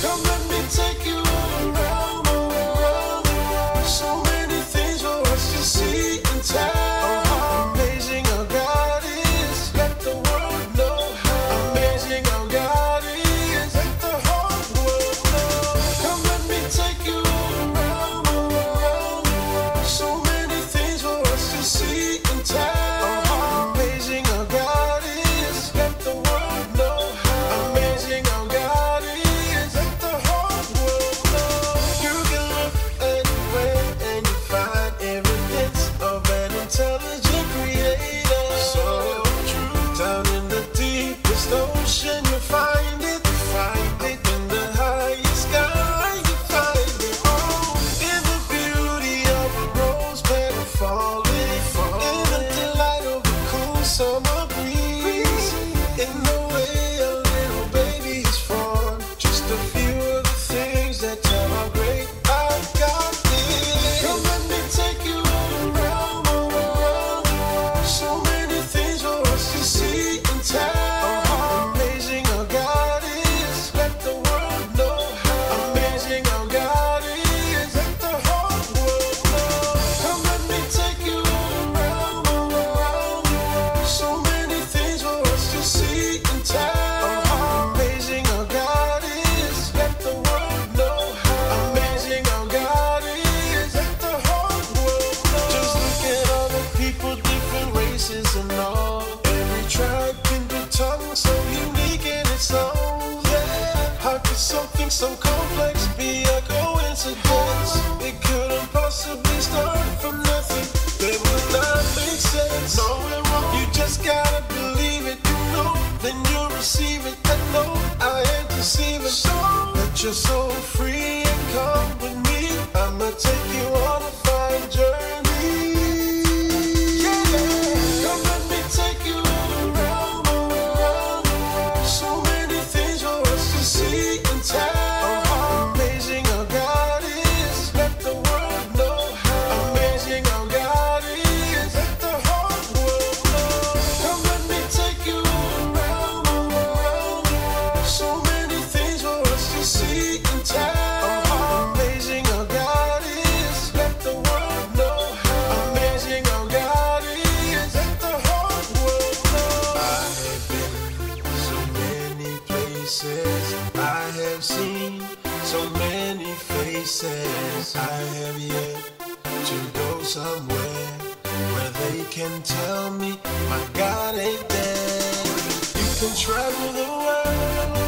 Come let me take you around the world. So many things for us to see and tell. Amazing how God is. Let the world know how amazing how God is. Let the whole world know. Come let me take you around the world. So many things for us to see and tell. Amazing how God is. Let the world know how amazing how God is. Let the whole world know. You can look anywhere and you find evidence of an intelligent creator. So true. Down in the deepest ocean you find it. In the highest sky you find it. In the beauty of a rose petal falling. In the delight of a cool summer breeze. In the way a little baby is formed. Just a few of the things that tell how great our God is. Come let me take you around the world. So many things for us to see and tell. Amazing how God is. Let the world know how amazing how God is. Let the whole world know. Come let me take you around the world. So many things for us to see and tell. Amazing how God is. Let the world know how amazing how God is. Let the whole world know. Just look at all the people, different races and all. Every tribe, kindred, tongue, so unique in its own. Yeah, how could something so complex be a coincidence? It couldn't possibly start from nothing. It would not make sense. No, it won't. You just gotta believe it. You know, then you'll receive it. And no, I ain't deceiving. So let your soul free and come with me. I'ma take you on a fine journey. Yeah, come let me take you around the world. So many things for us to see and tell. Amazing how God is. Let the world know how amazing how God is. Let the whole world know. Come let me take you around the world. So many things for us to see and tell. Amazing how God is. Let the world know how amazing how God is. Let the whole world know. I have been so many places. I have seen so many faces. I have yet to go somewhere where they can tell me my God ain't there. You can travel the world